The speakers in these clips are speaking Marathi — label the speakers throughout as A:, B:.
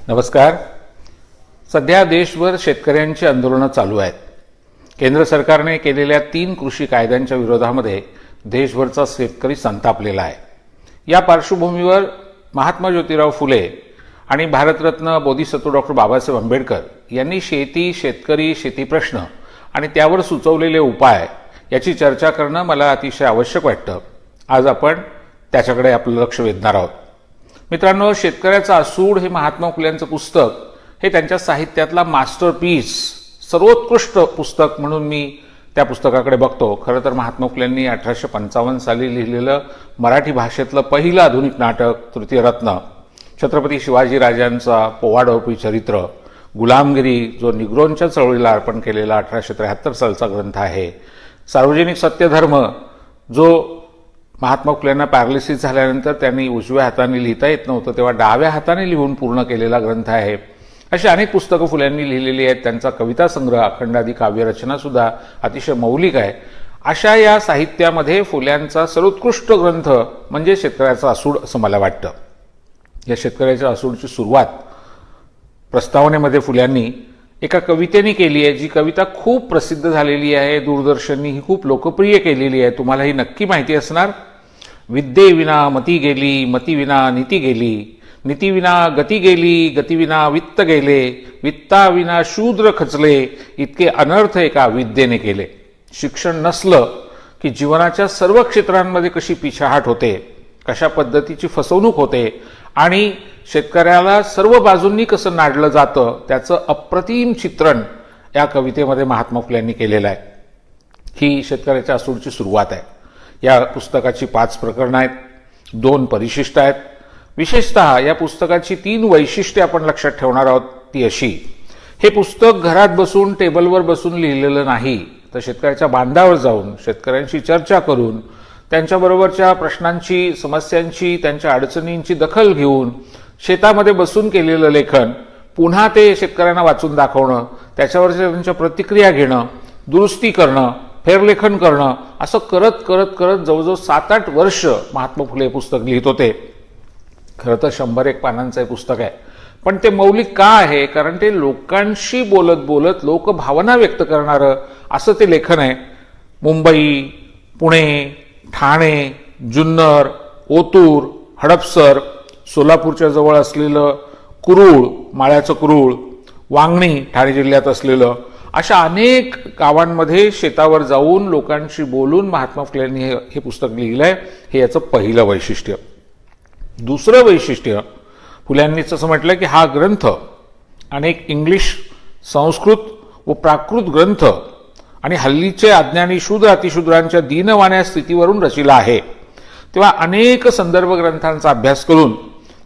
A: नमस्कार. सध्या देशभर शेतकऱ्यांची आंदोलनं चालू आहेत. केंद्र सरकारने केलेल्या 3 कृषी कायद्यांच्या विरोधामध्ये देशभरचा शेतकरी संतापलेला आहे. या पार्श्वभूमीवर महात्मा ज्योतिराव फुले आणि भारतरत्न बोधिसत्व डॉक्टर बाबासाहेब आंबेडकर यांनी शेती, शेतकरी, शेती प्रश्न आणि त्यावर सुचवलेले उपाय याची चर्चा करणं मला अतिशय आवश्यक वाटतं. आज आपण त्याच्याकडे आपलं लक्ष वेधणार आहोत. मित्रांनो, शेतकऱ्याचा असूड हे महात्मा फुलेंचं पुस्तक हे त्यांच्या साहित्यातला मास्टरपीस, सर्वोत्कृष्ट पुस्तक म्हणून मी त्या पुस्तकाकडे बघतो. खरं तर महात्मा फुलेंनी 1855 साली लिहिलेलं मराठी भाषेतलं पहिलं आधुनिक नाटक तृतीय रत्न, छत्रपती शिवाजीराजांचा पोवाडोपी चरित्र, गुलामगिरी जो निग्रोंच्या चळवळीला अर्पण केलेला 1873 सालचा ग्रंथ आहे, सार्वजनिक सत्यधर्म जो महात्मा फुलेंना पॅरालिसिस झाल्यानंतर त्यांनी उजव्या हाताने लिहिता येत नव्हतं तेव्हा डाव्या हाताने लिहून पूर्ण केलेला ग्रंथ आहे. अशी अनेक पुस्तकं फुलेंनी लिहिलेली आहेत. त्यांचा कविता संग्रह अखंडादी काव्यरचना सुद्धा अतिशय मौलिक आहे. अशा या साहित्यामध्ये फुल्यांचा सर्वोत्कृष्ट ग्रंथ म्हणजे शेतकऱ्याचा असूड असं मला वाटतं. या शेतकऱ्याच्या असूडची सुरुवात प्रस्तावनेमध्ये फुल्यांनी एका कवितेने केली आहे. जी कविता खूप प्रसिद्ध झालेली आहे, दूरदर्शननी ही खूप लोकप्रिय केलेली आहे. तुम्हाला ही नक्की माहिती असणार. विद्येविना मती गेली, मतीविना नीती गेली, नीतीविना गती गेली, गतीविना वित्त गेले, वित्ताविना शूद्र खचले, इतके अनर्थ एका विद्येने केले. शिक्षण नसलं की जीवनाच्या सर्व क्षेत्रांमध्ये कशी पिछाहाट होते, कशा पद्धतीची फसवणूक होते आणि शेतकऱ्याला सर्व बाजूंनी कसं नाडलं जातं त्याचं अप्रतिम चित्रण या कवितेमध्ये महात्मा फुलेंनी केलेलं आहे. ही शेतकऱ्याच्या असूडची सुरुवात आहे. या पुस्तकाची 5 प्रकरणं आहेत, 2 परिशिष्ट आहेत. विशेषतः या पुस्तकाची 3 वैशिष्ट्ये आपण लक्षात ठेवणार आहोत. ती अशी: हे पुस्तक घरात बसून टेबलवर बसून लिहिलेलं नाही, तर शेतकऱ्याच्या बांधावर जाऊन शेतकऱ्यांशी चर्चा करून त्यांच्याबरोबरच्या प्रश्नांची, समस्यांची, त्यांच्या अडचणींची दखल घेऊन शेतामध्ये बसून केलेलं लेखन पुन्हा ते शेतकऱ्यांना वाचून दाखवणं, त्याच्यावरच्या त्यांच्या प्रतिक्रिया घेणं, दुरुस्ती करणं, फेरलेखन करणं, असं करत करत करत जवळजवळ 7-8 वर्ष महात्मा फुले पुस्तक लिहित होते. खरं तर 101 पानांचं हे पुस्तक आहे, पण ते मौलिक का आहे? कारण ते लोकांशी बोलत बोलत लोकभावना व्यक्त करणारं असं ते लेखन आहे. मुंबई, पुणे, ठाणे, जुन्नर, ओतूर, हडपसर, सोलापूरच्या जवळ असलेलं कुरूळ, माळ्याचं कुरूळ, वांगणी ठाणे जिल्ह्यात असलेलं, अशा अनेक गावांमध्ये शेतावर जाऊन लोकांशी बोलून महात्मा फुलेंनी हे पुस्तक लिहिलं आहे. हे याचं पहिलं वैशिष्ट्य. दुसरं वैशिष्ट्य, फुल्यांनीच असं म्हटलं की हा ग्रंथ अनेक इंग्लिश, संस्कृत व प्राकृत ग्रंथ आणि हल्लीचे अज्ञानी शूद्र अतिशूद्रांच्या दीनवाण्या स्थितीवरून रचिला आहे. तेव्हा अनेक संदर्भ ग्रंथांचा अभ्यास करून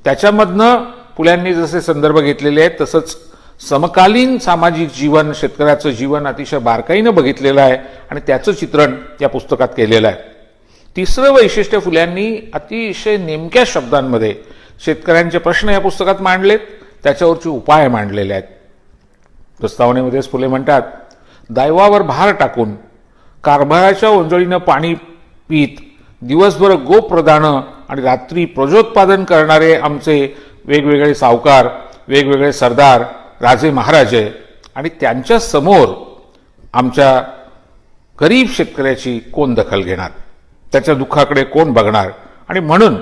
A: त्याच्यामधनं फुल्यांनी जसे संदर्भ घेतलेले आहेत तसंच समकालीन सामाजिक जीवन, शेतकऱ्याचं जीवन अतिशय बारकाईनं बघितलेलं आहे आणि त्याचं चित्रण या पुस्तकात केलेलं आहे. तिसरं वैशिष्ट्य, फुल्यांनी अतिशय नेमक्या शब्दांमध्ये शेतकऱ्यांचे प्रश्न या पुस्तकात मांडलेत, त्याच्यावरचे उपाय मांडलेले आहेत. प्रस्तावनेमध्येच फुले म्हणतात, दैवावर भार टाकून कारभाराच्या ओंजळीनं पाणी पीत दिवसभर गोप्रदानं आणि रात्री प्रजोत्पादन करणारे आमचे वेगवेगळे सावकार, वेगवेगळे सरदार, राजे महाराजे आणि त्यांच्या समोर आमच्या गरीब शेतकऱ्याची कोण दखल घेणार, त्याच्या दुःखाकडे कोण बघणार? आणि म्हणून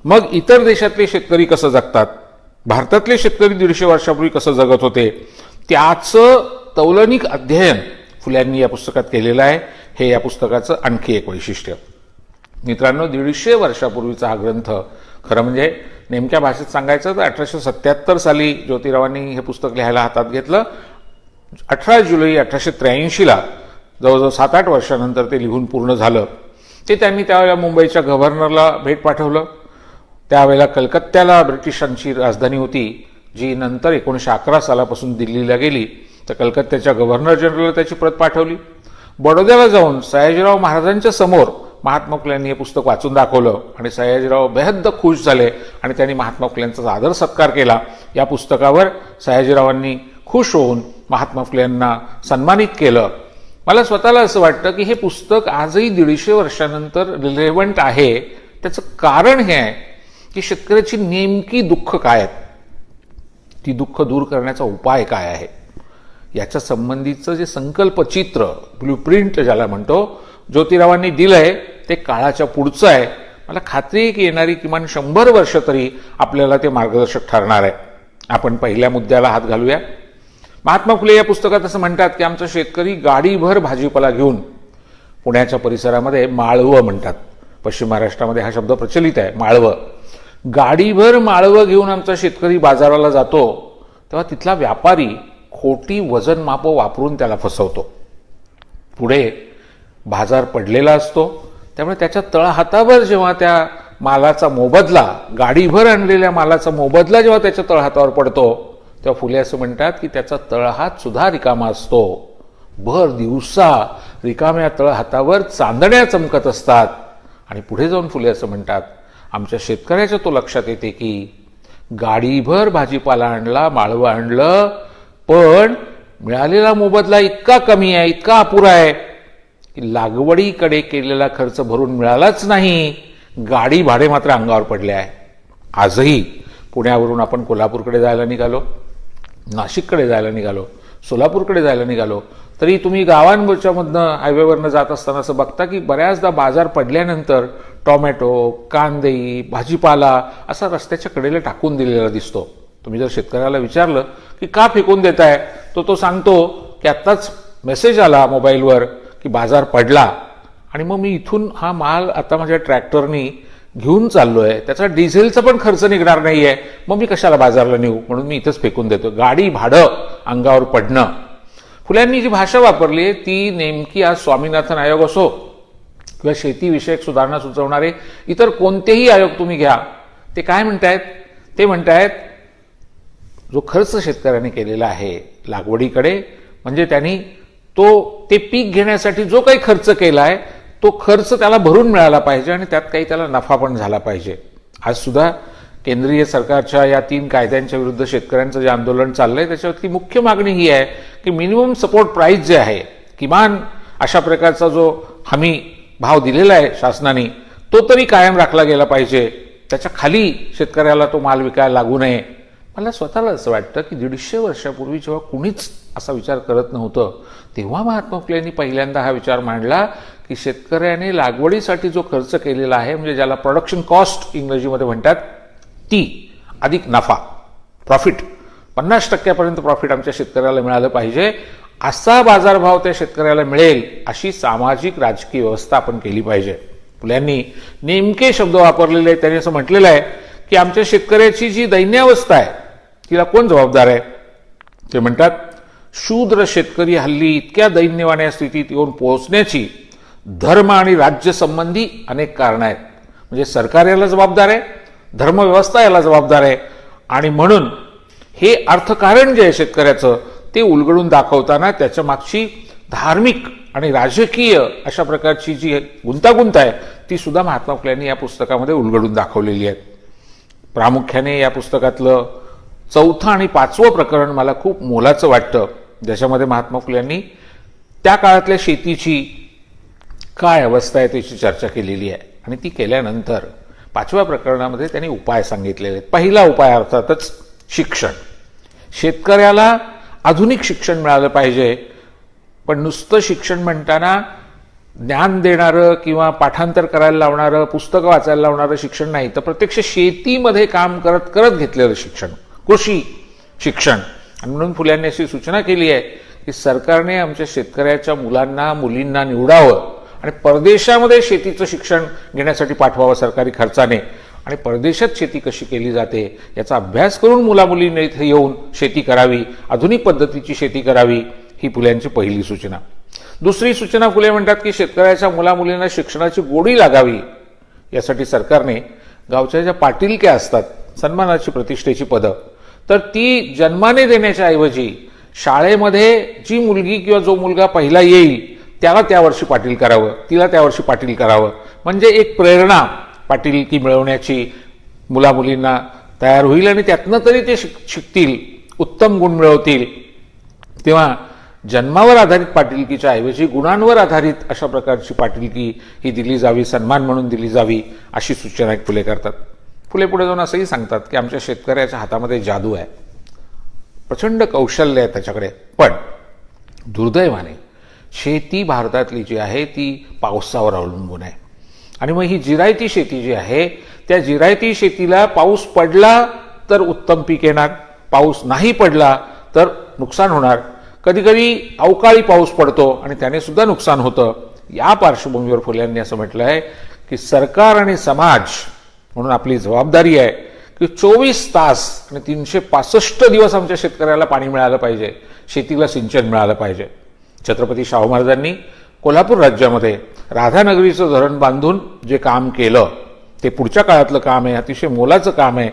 A: मग इतर देशातले शेतकरी कसं जगतात, भारतातले शेतकरी 150 वर्षापूर्वी कसं जगत होते, त्याचं तौलनिक अध्ययन फुल्यांनी या पुस्तकात केलेलं आहे. हे या पुस्तकाचं आणखी एक वैशिष्ट्य. मित्रांनो, 150 वर्षापूर्वीचा हा ग्रंथ, खरं म्हणजे नेमक्या भाषेत सांगायचं तर 1877 साली ज्योतिरावांनी हे पुस्तक लिहायला हातात घेतलं. 18 जुलै 1883ला जवळजवळ 7-8 वर्षानंतर ते लिहून पूर्ण झालं. ते त्यांनी त्यावेळेला मुंबईच्या गव्हर्नरला भेट पाठवलं. त्यावेळेला कलकत्त्याला ब्रिटिशांची राजधानी होती, जी नंतर 1911 सालापासून दिल्लीला गेली. तर कलकत्त्याच्या गव्हर्नर जनरलला त्याची प्रत पाठवली. बडोद्याला जाऊन सयाजीराव महाराजांच्या समोर महात्मा फुल्यांनी हे पुस्तक वाचून दाखवलं आणि सयाजीराव बेहद्द खुश झाले आणि त्यांनी महात्मा फुल्यांचा आदर सत्कार केला. या पुस्तकावर सयाजीरावांनी खुश होऊन महात्मा फुल्यांना सन्मानित केलं. मला स्वतःला असं वाटतं की हे पुस्तक आजही 150 वर्षानंतर रिलेव्हंट आहे. त्याचं कारण हे आहे की शेतकऱ्याची नेमकी दुःख काय आहेत. ती दुःख दूर करण्याचा उपाय काय आहे, याच्या संबंधीचं जे संकल्पचित्र, ब्लूप्रिंट ज्याला म्हणतो, ज्योतिरावांनी दिलंय ते काळाच्या पुढचं आहे. मला खात्री आहे की येणारी किमान 100 वर्ष तरी आपल्याला ते मार्गदर्शक ठरणार आहे. आपण पहिल्या मुद्द्याला हात घालूया. महात्मा फुले या पुस्तकात असं म्हणतात की आमचा शेतकरी गाडीभर भाजीपाला घेऊन, पुण्याच्या परिसरामध्ये माळवं म्हणतात, पश्चिम महाराष्ट्रामध्ये हा शब्द प्रचलित आहे, माळवं, गाडीभर माळवं घेऊन आमचा शेतकरी बाजाराला जातो, तेव्हा तिथला व्यापारी खोटी वजन मापं वापरून त्याला फसवतो. पुढे बाजार पडलेला असतो, त्यामुळे त्याच्या तळहातावर जेव्हा त्या मालाचा मोबदला, गाडीभर आणलेल्या मालाचा मोबदला जेव्हा त्याच्या तळहातावर पडतो, तेव्हा फुले असं म्हणतात की त्याचा तळहात सुद्धा रिकामा असतो. भर दिवसा रिकाम्या तळहातावर चांदण्या चमकत असतात. आणि पुढे जाऊन फुले असं म्हणतात, आमच्या शेतकऱ्याच्या तो लक्षात येते की गाडीभर भाजीपाला आणला, माळवं आणलं, पण मिळालेला मोबदला इतका कमी आहे, इतका अपुरा आहे की लागवडीकडे केलेला खर्च भरून मिळालाच नाही, गाडी भाडे मात्र अंगावर पडले आहे. आजही पुण्यावरून आपण कोल्हापूरकडे जायला निघालो, नाशिककडे जायला निघालो, सोलापूरकडे जायला निघालो, तरी तुम्ही गावांवरच्या मधनं हायवेवरनं जात असताना असं बघता की बऱ्याचदा बाजार पडल्यानंतर टोमॅटो, कांदे, भाजीपाला असा रस्त्याच्या कडेला टाकून दिलेला दिसतो. तुम्ही जर शेतकऱ्याला विचारलं की का फेकून देताय, तो सांगतो की आत्ताच मेसेज आला मोबाईलवर की बाजार पडला आणि मग मी इथून हा माल आता माझ्या ट्रॅक्टरनी घेऊन चाललोय, त्याचा डिझेलचा पण खर्च निघणार नाहीये, मग मी कशाला बाजारला नेऊ, म्हणून मी इथंच फेकून देतो. गाडी भाडं अंगावर पडणं. फुल्यांनी जी भाषा वापरली आहे ती नेमकी आज स्वामीनाथन आयोग असो किंवा शेतीविषयक सुधारणा सुचवणारे इतर कोणतेही आयोग तुम्ही घ्या, ते काय म्हणतायत, ते म्हणतायत जो खर्च शेतकऱ्याने केलेला आहे लागवडीकडे, म्हणजे त्यांनी ते पीक घेण्यासाठी जो काही खर्च केलाय तो खर्च त्याला भरून मिळाला पाहिजे आणि त्यात काही त्याला नफा पण झाला पाहिजे. आज सुद्धा केंद्रीय सरकारच्या या 3 कायद्यांच्या विरुद्ध शेतकऱ्यांचं जे आंदोलन चाललंय त्याच्यावरती मुख्य मागणी ही आहे की मिनिमम सपोर्ट प्राइस जे आहे, किमान अशा प्रकारचा जो हमी भाव दिलेला आहे शासनाने, तो तरी कायम राखला गेला पाहिजे. त्याच्या खाली शेतकऱ्याला तो माल विकायला लागू नये. मला स्वतःला असं वाटतं की 150 वर्षापूर्वी जेव्हा कुणीच असा विचार करत नव्हतं, तेव्हा महात्मा फुलेंनी पहिल्यांदा हा विचार मांडला की शेतकऱ्याने लागवडीसाठी जो खर्च केलेला आहे, म्हणजे ज्याला प्रोडक्शन कॉस्ट इंग्रजीमध्ये म्हणतात, ती अधिक नफा, प्रॉफिट, 50% प्रॉफिट आमच्या शेतकऱ्याला मिळालं पाहिजे. असा बाजारभाव त्या शेतकऱ्याला मिळेल अशी सामाजिक राजकीय व्यवस्था आपण केली पाहिजे. फुल्यांनी नेमके शब्द वापरलेले आहेत. त्यांनी असं म्हटलेलं आहे की आमच्या शेतकऱ्याची जी दैन्यावस्था आहे तिला कोण जबाबदार आहे. ते म्हणतात, शूद्र शेतकरी हल्ली इतक्या दैन्यवाण्या स्थितीत येऊन पोहोचण्याची धर्म आणि राज्य संबंधी अनेक कारणं आहेत. म्हणजे सरकार याला जबाबदार आहे, धर्मव्यवस्था याला जबाबदार आहे, आणि म्हणून हे अर्थकारण जे आहे शेतकऱ्याचं ते उलगडून दाखवताना त्याच्या मागची धार्मिक आणि राजकीय अशा प्रकारची जी गुंतागुंत आहे ती सुद्धा महात्मा फुल्यांनी या पुस्तकामध्ये उलगडून दाखवलेली आहे. प्रामुख्याने या पुस्तकातलं 4थं आणि 5वं प्रकरण मला खूप मोलाचं वाटतं, ज्याच्यामध्ये महात्मा फुल्यांनी त्या काळातल्या शेतीची काय अवस्था आहे त्याची चर्चा केलेली आहे. आणि ती केल्यानंतर 5व्या प्रकरणामध्ये त्यांनी उपाय सांगितलेले आहेत. पहिला उपाय अर्थातच शिक्षण. शेतकऱ्याला आधुनिक शिक्षण मिळालं पाहिजे, पण नुसतं शिक्षण म्हणताना ज्ञान देणारं किंवा पाठांतर करायला लावणारं, पुस्तकं वाचायला लावणारं शिक्षण नाही, तर प्रत्यक्ष शेतीमध्ये काम करत करत घेतलेलं शिक्षण, कृषी शिक्षण. आणि म्हणून फुल्यांनी अशी सूचना केली आहे की सरकारने आमच्या शेतकऱ्याच्या मुलांना मुलींना निवडावं आणि परदेशामध्ये शेतीचं शिक्षण घेण्यासाठी पाठवावं सरकारी खर्चाने, आणि परदेशात शेती कशी केली जाते याचा अभ्यास करून मुलामुलींनी इथे येऊन शेती करावी, आधुनिक पद्धतीची शेती करावी, ही फुल्यांची पहिली सूचना. दुसरी सूचना फुले म्हणतात की शेतकऱ्याच्या मुलामुलींना शिक्षणाची गोडी लागावी, यासाठी सरकारने गावच्या ज्या पाटीलक्या असतात, सन्मानाची प्रतिष्ठेची पदं, तर ती जन्माने देण्याच्या ऐवजी शाळेमध्ये जी मुलगी किंवा जो मुलगा पहिला येईल त्याला त्यावर्षी पाटील करावं, तिला त्यावर्षी पाटील करावं, म्हणजे एक प्रेरणा पाटीलकी मिळवण्याची मुलामुलींना तयार होईल आणि त्यातनं तरी ते शिकतील, उत्तम गुण मिळवतील. तेव्हा जन्मावर आधारित पाटीलकीच्या ऐवजी गुणांवर आधारित अशा प्रकारची पाटीलकी ही दिली जावी, सन्मान म्हणून दिली जावी, अशी सूचना फुले करतात. फुले पुढे जाऊन असंही सांगतात की आमच्या शेतकऱ्याच्या हातामध्ये जादू आहे. प्रचंड कौशल्य आहे त्याच्याकडे. पण दुर्दैवाने शेती भारतातली जी आहे ती पावसावर अवलंबून आहे. आणि मग ही जिरायती शेती जी आहे त्या जिरायती शेतीला पाऊस पडला तर उत्तम पीक येणार, पाऊस नाही पडला तर नुकसान होणार. कधी कधी अवकाळी पाऊस पडतो आणि त्याने सुद्धा नुकसान होतं. या पार्श्वभूमीवर फुले यांनी असं म्हटलं आहे की सरकार आणि समाज म्हणून आपली जबाबदारी आहे की 24 तास आणि 365 दिवस आमच्या शेतकऱ्याला पाणी मिळालं पाहिजे, शेतीला सिंचन मिळालं पाहिजे. छत्रपती शाहू महाराजांनी कोल्हापूर राज्यामध्ये राधानगरीचं धरण बांधून जे काम केलं ते पुढच्या काळातलं काम आहे, अतिशय मोलाचं काम आहे.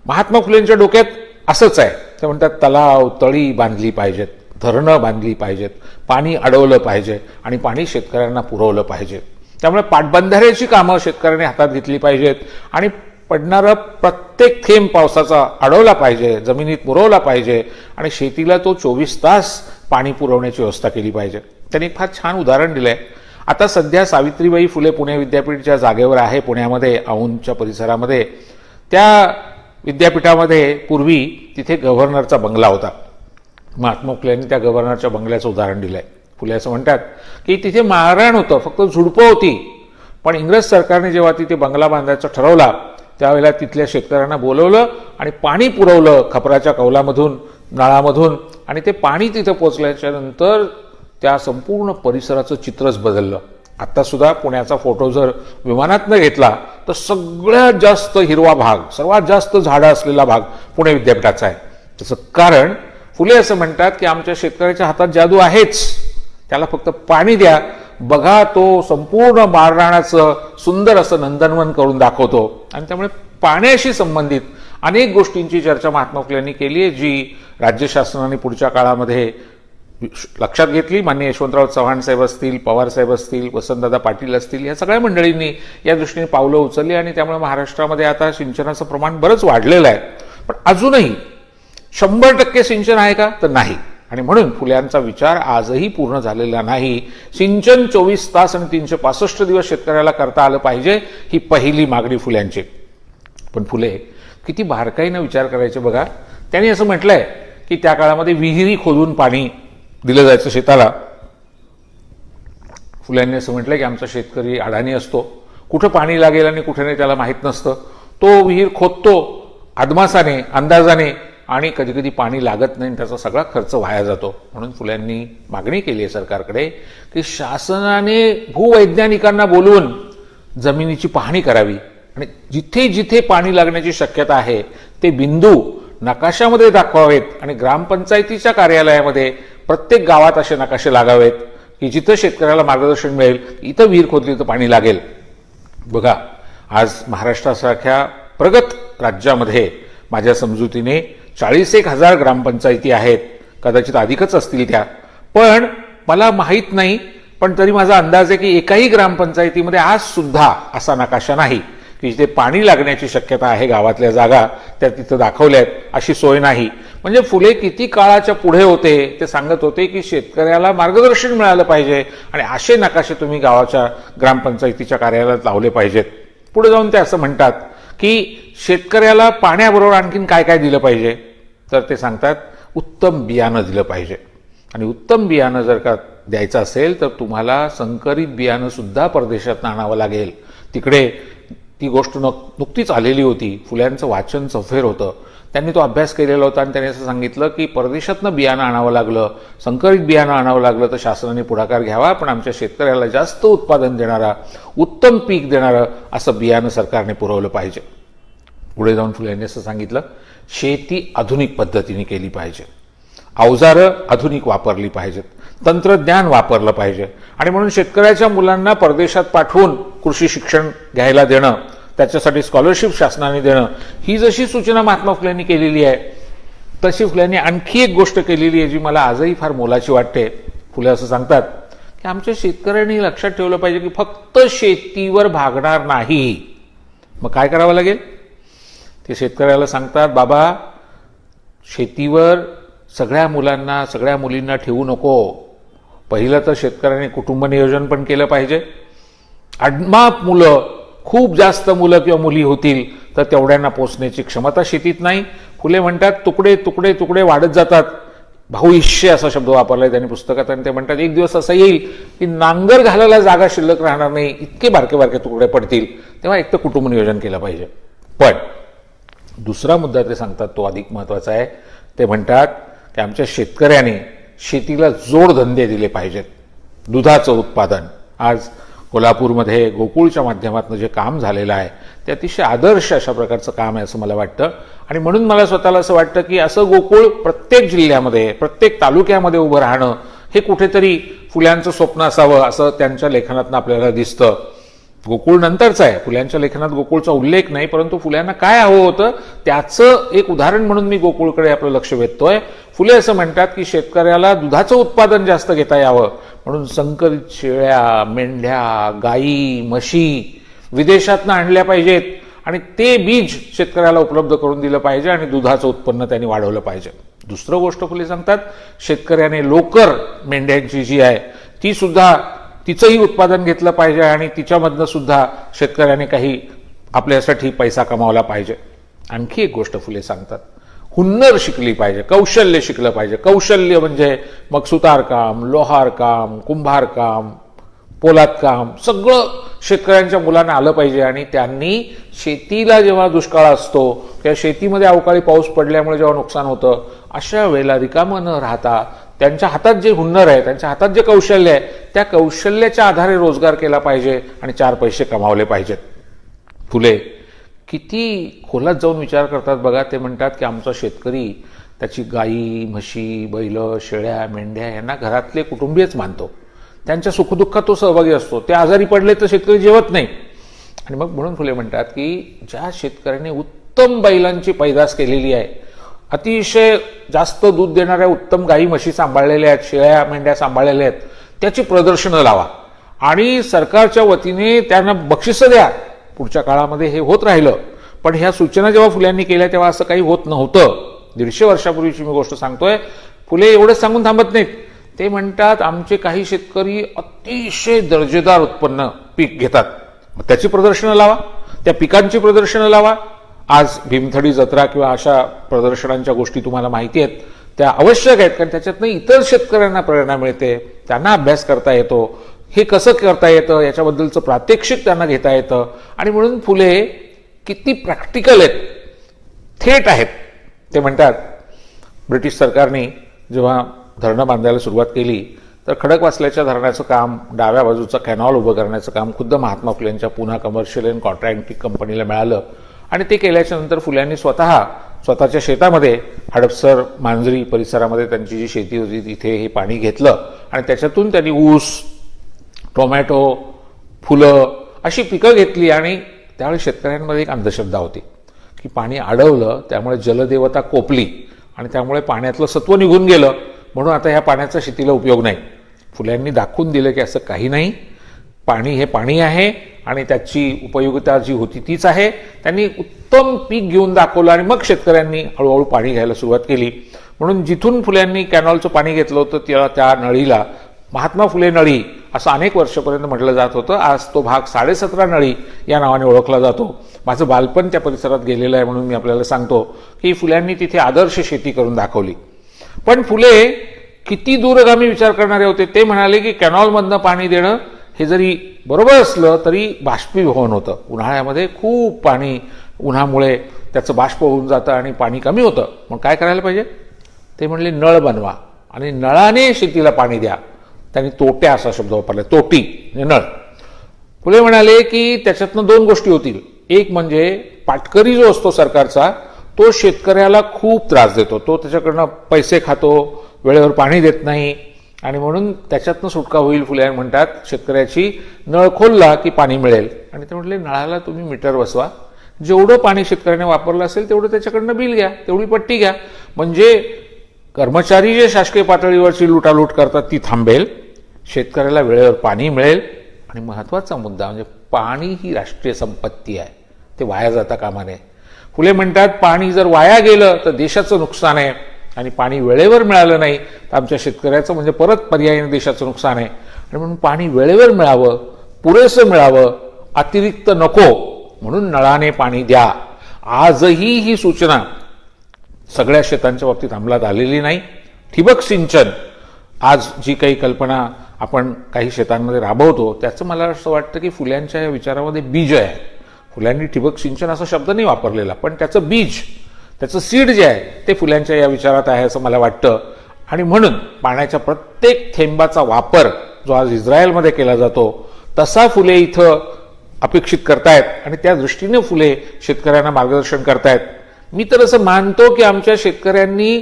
A: महात्मा फुलेंच्या डोक्यात असंच आहे. ते म्हणतात तलाव तळी बांधली पाहिजेत, धरणं बांधली पाहिजेत, पाणी अडवलं पाहिजे आणि पाणी शेतकऱ्यांना पुरवलं पाहिजे. त्यामुळे पाटबंधाऱ्याची कामं शेतकऱ्यांनी हातात घेतली पाहिजेत आणि पडणारा प्रत्येक थेंब पावसाचा अडवला पाहिजे, जमिनीत मुरवला पाहिजे आणि शेतीला तो 24 तास पाणी पुरवण्याची व्यवस्था केली पाहिजे. त्यांनी एक फार छान उदाहरण दिलंय. आता सध्या सावित्रीबाई फुले पुणे विद्यापीठ ज्या जागेवर आहे पुण्यामध्ये औंधच्या परिसरामध्ये, त्या विद्यापीठामध्ये पूर्वी तिथे गव्हर्नरचा बंगला होता. महात्मा फुलेंनी त्या गव्हर्नरच्या बंगल्याचं उदाहरण दिलंय. फुले असं म्हणतात की तिथे माळरान होतं, फक्त झुडपं होती. पण इंग्रज सरकारने जेव्हा तिथे बंगला बांधायचा ठरवला त्यावेळेला तिथल्या शेतकऱ्यांना बोलवलं आणि पाणी पुरवलं खपराच्या कौलामधून, नळामधून. आणि ते पाणी तिथं पोचल्याच्या नंतर त्या संपूर्ण परिसराचं चित्रच बदललं. आता सुद्धा पुण्याचा फोटो जर विमानातनं घेतला तर सगळ्यात जास्त हिरवा भाग, सर्वात जास्त झाडं असलेला भाग पुणे विद्यापीठाचा आहे. त्याचं कारण फुले असं म्हणतात की आमच्या शेतकऱ्याच्या हातात जादू आहेच, त्याला फक्त पाणी द्या, बघा तो संपूर्ण माळरानाचं सुंदर असं नंदनवन करून दाखवतो. आणि त्यामुळे पाण्याशी संबंधित अनेक गोष्टींची चर्चा महात्मा फुले यांनी केली आहे, जी राज्य शासनाने पुढच्या काळामध्ये लक्षात घेतली. माननीय यशवंतराव चव्हाण साहेब असतील, पवार साहेब असतील, वसंतदादा पाटील असतील, या सगळ्या मंडळींनी या दृष्टीने पावलं उचलली आणि त्यामुळे महाराष्ट्रामध्ये आता सिंचनाचं प्रमाण बरंच वाढलेलं आहे. पण अजूनही 100% सिंचन आहे का, तर नाही. आणि म्हणून फुल्यांचा विचार आजही पूर्ण झालेला नाही. सिंचन 24 तास आणि 365 दिवस शेतकऱ्याला करता आलं पाहिजे, ही पहिली मागणी फुल्यांची. पण फुले किती बारकाईनं विचार करायचे बघा. त्यांनी असं म्हटलंय की त्या काळामध्ये विहिरी खोदून पाणी दिलं जायचं शेताला. फुल्यांनी असं म्हटलंय की आमचा शेतकरी अडाणी असतो, कुठं पाणी लागेल आणि कुठे नाही त्याला माहीत नसतं. तो विहीर खोदतो अदमासाने, अंदाजाने, आणि कधी कधी पाणी लागत नाही, त्याचा सगळा खर्च वाया जातो. म्हणून फुल्यांनी मागणी केली आहे सरकारकडे की शासनाने भूवैज्ञानिकांना बोलवून जमिनीची पाहणी करावी आणि जिथे जिथे पाणी लागण्याची शक्यता आहे ते बिंदू नकाशामध्ये दाखवावेत आणि ग्रामपंचायतीच्या कार्यालयामध्ये प्रत्येक गावात असे नकाशे लागावेत की जिथं शेतकऱ्याला मार्गदर्शन मिळेल, इथं विहीर खोदली तर पाणी लागेल. बघा, आज महाराष्ट्रासारख्या प्रगत राज्यामध्ये माझ्या समजुतीने 40,000 ग्रामपंचायती आहेत, कदाचित अधिकच असतील त्या. पण मला माहीत नाही, पण तरी माझा अंदाज आहे की एकाही ग्रामपंचायतीमध्ये आज सुद्धा असा नकाशा नाही की जिथे पाणी लागण्याची शक्यता आहे, गावातल्या जागा त्या तिथं दाखवल्या आहेत, अशी सोय नाही. म्हणजे फुले किती काळाच्या पुढे होते ते सांगत होते की शेतकऱ्याला मार्गदर्शन मिळालं पाहिजे आणि असे नकाशे तुम्ही गावाच्या ग्रामपंचायतीच्या कार्यालयात लावले पाहिजेत. पुढे जाऊन ते असं म्हणतात की शेतकऱ्याला पाण्याबरोबर आणखीन काय काय दिलं पाहिजे, तर ते सांगतात उत्तम बियाणं दिलं पाहिजे. आणि उत्तम बियाणं जर का द्यायचं असेल तर तुम्हाला संकरित बियाणं सुद्धा परदेशात आणावं लागेल. तिकडे ती गोष्ट नुकतीच आलेली होती. फुल्यांचं वाचन चौफेर होतं, त्यांनी तो अभ्यास केलेला होता आणि त्यांनी असं सांगितलं की परदेशातनं बियाणं आणावं लागलं, संकरित बियाणं आणावं लागलं तर शासनाने पुढाकार घ्यावा, पण आमच्या शेतकऱ्याला जास्त उत्पादन देणारा, उत्तम पीक देणारं असं बियाणं सरकारने पुरवलं पाहिजे. पुढे जाऊन फुल्यांनी असं सांगितलं, शेती आधुनिक पद्धतीने केली पाहिजे, अवजारं आधुनिक वापरली पाहिजेत, तंत्रज्ञान वापरलं पाहिजे. आणि म्हणून शेतकऱ्याच्या मुलांना परदेशात पाठवून कृषी शिक्षण घ्यायला देणं, त्याच्यासाठी स्कॉलरशिप शासनाने देणं, ही जशी सूचना महात्मा फुल्यांनी केलेली आहे तशी फुल्यांनी आणखी एक गोष्ट केलेली आहे जी मला आजही फार मोलाची वाटते. फुले असं सांगतात की आमच्या शेतकऱ्यांनी लक्षात ठेवलं पाहिजे की फक्त शेतीवर भागणार नाही. मग काय करावं लागेल ते शेतकऱ्याला सांगतात, बाबा शेतीवर सगळ्या मुलांना, सगळ्या मुलींना ठेवू नको. पहिलं तर शेतकऱ्यांनी कुटुंब नियोजन पण केलं पाहिजे. अडमाप मुलं, खूप जास्त मुलं किंवा मुली होतील तर तेवढ्यांना पोचण्याची क्षमता शेतीत नाही. फुले म्हणतात तुकडे तुकडे तुकडे वाढत जातात. भाऊइष्य असा शब्द वापरलाय त्यांनी पुस्तकात. आणि ते म्हणतात एक दिवस असा येईल की नांगर घालायला जागा शिल्लक राहणार नाही, इतके बारके बारके तुकडे पडतील. तेव्हा एक तर कुटुंब नियोजन केलं पाहिजे. पण दुसरा मुद्दा ते सांगतात तो अधिक महत्वाचा आहे. ते म्हणतात की आमच्या शेतकऱ्यांनी शेतीला जोडधंदे दिले पाहिजेत. दुधाचं उत्पादन आज कोल्हापूरमध्ये गोकुळच्या माध्यमातून जे काम झालेलं आहे ते अतिशय आदर्श अशा प्रकारचं काम आहे असं मला वाटतं. आणि म्हणून मला स्वतःला असं वाटतं की असं गोकुळ प्रत्येक जिल्ह्यामध्ये प्रत्येक तालुक्यामध्ये उभं राहणं हे कुठेतरी फुल्यांचं स्वप्न असावं असं त्यांच्या लेखनातून आपल्याला दिसतं. गोकुळ नंतरचं आहे, फुल्यांच्या लेखनात गोकुळचा उल्लेख नाही, परंतु फुल्यांना काय हवं होतं त्याचं एक उदाहरण म्हणून मी गोकुळकडे आपलं लक्ष वेधतोय. फुले असं म्हणतात की शेतकऱ्याला दुधाचं उत्पादन जास्त घेता यावं म्हणून संकरित शेळ्या, मेंढ्या, गायी, म्हशी विदेशातनं आणल्या पाहिजेत आणि ते बीज शेतकऱ्याला उपलब्ध करून दिलं पाहिजे आणि दुधाचं उत्पन्न त्यांनी वाढवलं पाहिजे. दुसरं गोष्ट फुले सांगतात शेतकऱ्याने लोकर मेंढ्यांची जी आहे ती सुद्धा तिचंही उत्पादन घेतलं पाहिजे आणि तिच्यामधनं सुद्धा शेतकऱ्याने काही आपल्यासाठी पैसा कमावला पाहिजे. आणखी एक गोष्ट फुले सांगतात हुन्नर शिकली पाहिजे, कौशल्य शिकलं पाहिजे. कौशल्य म्हणजे मग सुतारकाम, लोहारकाम, कुंभारकाम, पोलादकाम सगळं शेतकऱ्यांच्या मुलांना आलं पाहिजे. आणि त्यांनी शेतीला जेव्हा दुष्काळ असतो किंवा शेतीमध्ये अवकाळी पाऊस पडल्यामुळे जेव्हा नुकसान होतं अशा वेळेला रिकामं न राहता त्यांच्या हातात जे हुन्नर आहे, त्यांच्या हातात जे कौशल्य आहे त्या कौशल्याच्या आधारे रोजगार केला पाहिजे आणि 4 पैसे कमावले पाहिजेत. फुले किती खोलात जाऊन विचार करतात बघा. ते म्हणतात की आमचा शेतकरी त्याची गायी, म्हशी, बैल, शेळ्या, मेंढ्या यांना घरातले कुटुंबीयच मानतो. त्यांच्या सुखदुःखात तो सहभागी असतो. ते आजारी पडले तर शेतकरी जेवत नाही. आणि मग म्हणून फुले म्हणतात की ज्या शेतकऱ्याने उत्तम बैलांची पैदास केलेली आहे, अतिशय जास्त दूध देणाऱ्या उत्तम गायी म्हशी सांभाळलेल्या आहेत, शेळ्या मेंढ्या सांभाळलेल्या आहेत, त्याची प्रदर्शनं लावा आणि सरकारच्या वतीने त्यांना बक्षिसं द्या. पुढच्या काळामध्ये हे होत राहिलं. पण ह्या सूचना जेव्हा फुल्यांनी केल्या तेव्हा असं काही होत नव्हतं. 150 वर्षापूर्वीची मी गोष्ट सांगतोय. फुले एवढंच सांगून थांबत नाहीत. ते म्हणतात आमचे काही शेतकरी अतिशय दर्जेदार उत्पन्न पीक घेतात, मग त्याची प्रदर्शनं लावा, त्या पिकांची प्रदर्शनं लावा. आज भीमथडी जत्रा किंवा अशा प्रदर्शनांच्या गोष्टी तुम्हाला माहिती आहेत, त्या आवश्यक आहेत कारण त्याच्यातनं इतर शेतकऱ्यांना प्रेरणा मिळते, त्यांना अभ्यास करता येतो. हे कसं करता येतं याच्याबद्दलचं प्रात्यक्षिक त्यांना घेता येतं. आणि म्हणून फुले किती प्रॅक्टिकल आहेत, थेट आहेत. ते म्हणतात ब्रिटिश सरकारने जेव्हा धरणं बांधायला सुरुवात केली तर खडकवासल्याच्या धरणाचं काम, डाव्या बाजूचं कॅनॉल उभं करण्याचं काम खुद्द महात्मा फुलेंच्या पुन्हा कमर्शियल अँड कॉन्ट्रॅक्टिंग कंपनीला मिळालं. आणि ते केल्याच्या नंतर फुल्यांनी स्वतःच्या शेतामध्ये हडपसर, मांजरी परिसरामध्ये त्यांची जी शेती होती तिथे हे पाणी घेतलं आणि त्याच्यातून त्यांनी ऊस, टोमॅटो, फुलं अशी पिकं घेतली. आणि त्यावेळी शेतकऱ्यांमध्ये एक अंधश्रद्धा होती की पाणी अडवलं त्यामुळे जलदेवता कोपली आणि त्यामुळे पाण्यातलं सत्व निघून गेलं, म्हणून आता ह्या पाण्याचा शेतीला उपयोग नाही. फुल्यांनी दाखवून दिलं की असं काही नाही, पाणी हे पाणी आहे आणि त्याची उपयोगिता जी होती तीच आहे. त्यांनी उत्तम पीक घेऊन दाखवलं आणि मग शेतकऱ्यांनी हळूहळू पाणी घ्यायला सुरुवात केली. म्हणून जिथून फुल्यांनी कॅनॉलचं पाणी घेतलं होतं त्या नळीला महात्मा फुले नळी असं अनेक वर्षापर्यंत म्हटलं जात होतं. आज तो भाग 17.5 नळी या नावाने ओळखला जातो. माझं बालपण त्या परिसरात गेलेलं आहे म्हणून मी आपल्याला सांगतो की फुल्यांनी तिथे आदर्श शेती करून दाखवली. पण फुले किती दूरगामी विचार करणारे होते. ते म्हणाले की कॅनॉलमधनं पाणी देणं हे जरी बरोबर असलं तरी बाष्पीभवन होतं. उन्हाळ्यामध्ये खूप पाणी उन्हामुळे त्याचं बाष्प होऊन जातं आणि पाणी कमी होतं. मग काय करायला पाहिजे? ते म्हणले नळ बनवा आणि नळाने शेतीला पाणी द्या. त्यांनी तोट्या असा शब्द वापरला, तोटी म्हणजे नळ. फुले म्हणाले की त्याच्यातनं 2 गोष्टी होतील. एक म्हणजे पाटकरी जो असतो सरकारचा तो शेतकऱ्याला खूप त्रास देतो, तो त्याच्याकडनं पैसे खातो, वेळेवर पाणी देत नाही आणि म्हणून त्याच्यातनं सुटका होईल. फुले म्हणतात शेतकऱ्याची नळ खोलला की पाणी मिळेल. आणि ते म्हटले नळाला तुम्ही मीटर बसवा, जेवढं पाणी शेतकऱ्याने वापरलं असेल तेवढं त्याच्याकडनं बिल घ्या, तेवढी पट्टी घ्या. म्हणजे कर्मचारी जे शासकीय पातळीवरची लुटालूट करतात ती थांबेल, शेतकऱ्याला वेळेवर पाणी मिळेल. आणि महत्त्वाचा मुद्दा म्हणजे पाणी ही राष्ट्रीय संपत्ती आहे, ते वाया जाता कामा नये. फुले म्हणतात पाणी जर वाया गेलं तर देशाचं नुकसान आहे आणि पाणी वेळेवर मिळालं नाही तर आमच्या शेतकऱ्याचं म्हणजे परत पर्यायीने देशाचं नुकसान आहे. आणि म्हणून पाणी वेळेवर मिळावं, पुरेसं मिळावं, अतिरिक्त नको, म्हणून नळाने पाणी द्या. आजही ही सूचना सगळ्या शेतांच्या बाबतीत अंमलात आलेली नाही. ठिबक सिंचन आज जी काही कल्पना आपण काही शेतांमध्ये राबवतो त्याचं मला असं वाटतं की फुल्यांच्या या विचारामध्ये बीज आहे. फुल्यांनी ठिबक सिंचन असा शब्द नाही वापरलेला, पण त्याचं बीज, त्याचं सीड जे आहे ते फुल्यांच्या या विचारात आहे असं मला वाटतं. आणि म्हणून पाण्याच्या प्रत्येक थेंबाचा वापर जो आज इस्रायलमध्ये केला जातो तसा फुले इथं अपेक्षित करतायत आणि त्या दृष्टीने फुले शेतकऱ्यांना मार्गदर्शन करतायत. मी तर असं मानतो की आमच्या शेतकऱ्यांनी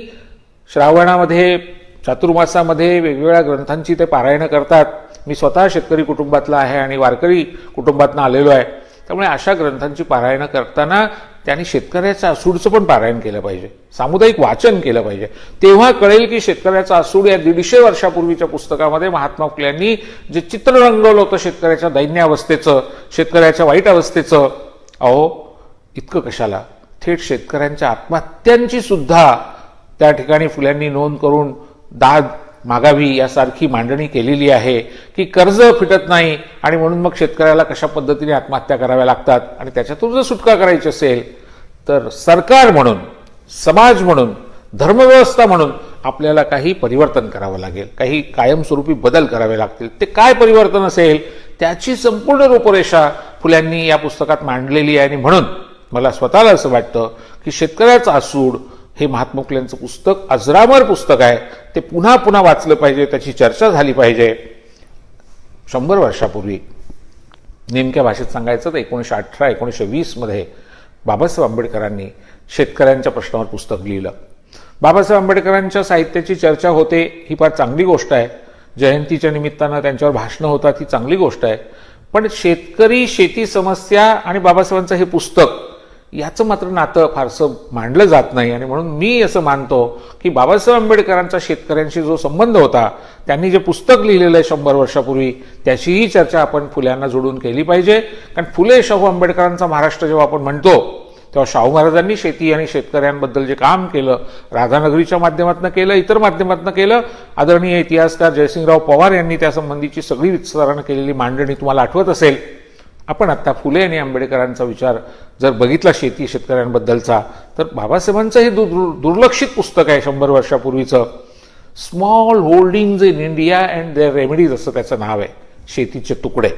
A: श्रावणामध्ये, चातुर्मासामध्ये वेगवेगळ्या ग्रंथांची ते पारायणं करतात. मी स्वतः शेतकरी कुटुंबातला आहे आणि वारकरी कुटुंबातनं आलेलो आहे. त्यामुळे अशा ग्रंथांची पारायणं करताना त्यांनी शेतकऱ्याच्या असूडचं पण पारायण केलं पाहिजे, सामुदायिक वाचन केलं पाहिजे. तेव्हा कळेल की शेतकऱ्याचा असूड या 150 वर्षापूर्वीच्या पुस्तकामध्ये महात्मा फुल्यांनी जे चित्र रंगवलं होतं शेतकऱ्याच्या दैन्यावस्थेचं, शेतकऱ्याच्या वाईट अवस्थेचं, अहो इतकं कशाला, थेट शेतकऱ्यांच्या आत्महत्यांची सुद्धा त्या ठिकाणी फुल्यांनी नोंद करून दाद मागावी यासारखी मांडणी केलेली आहे की कर्ज फिटत नाही आणि म्हणून मग शेतकऱ्याला कशा पद्धतीने आत्महत्या कराव्या लागतात. आणि त्याच्यातून जर सुटका करायची असेल तर सरकार म्हणून, समाज म्हणून, धर्मव्यवस्था म्हणून आपल्याला काही परिवर्तन करावं लागेल, काही कायमस्वरूपी बदल करावे लागतील. ते काय परिवर्तन असेल त्याची संपूर्ण रूपरेषा फुल्यांनी या पुस्तकात मांडलेली आहे. आणि म्हणून मला स्वतःला असं वाटतं की शेतकऱ्याचा असूड हे महात्मा फुलेंचं पुस्तक अजरामर पुस्तक आहे. ते पुन्हा पुन्हा वाचलं पाहिजे, त्याची चर्चा झाली पाहिजे. 100 वर्षापूर्वी नेमक्या भाषेत सांगायचं तर 1918-1920 मध्ये बाबासाहेब आंबेडकरांनी शेतकऱ्यांच्या प्रश्नावर पुस्तक लिहिलं. बाबासाहेब आंबेडकरांच्या साहित्याची चर्चा होते ही फार चांगली गोष्ट आहे. जयंतीच्या निमित्तानं त्यांच्यावर भाषणं होतात ही चांगली गोष्ट आहे. पण शेतकरी, शेती समस्या आणि बाबासाहेबांचं हे पुस्तक याचं मात्र नातं फारसं मांडलं जात नाही. आणि म्हणून मी असं मानतो की बाबासाहेब आंबेडकरांचा शेतकऱ्यांशी जो संबंध होता, त्यांनी जे पुस्तक लिहिलेलं आहे 100 वर्षापूर्वी, त्याचीही चर्चा आपण फुल्यांना जोडून केली पाहिजे. कारण फुले शाहू आंबेडकरांचा महाराष्ट्र जेव्हा आपण म्हणतो तेव्हा शाहू महाराजांनी शेती आणि शेतकऱ्यांबद्दल जे काम केलं, राधानगरीच्या माध्यमातून केलं, इतर माध्यमातून केलं. आदरणीय इतिहासकार जयसिंगराव पवार यांनी त्यासंबंधीची सगळी विस्तारानं केलेली मांडणी तुम्हाला आठवत असेल. आपण आत्ता फुले आणि आंबेडकरांचा विचार जर बघितला शेती शेतकऱ्यांबद्दलचा तर बाबासाहेबांचं हे दुर्लक्षित पुस्तक आहे 100 वर्षापूर्वीचं. Small holdings in India and their remedies असं त्याचं नाव आहे. शेतीचे तुकडे,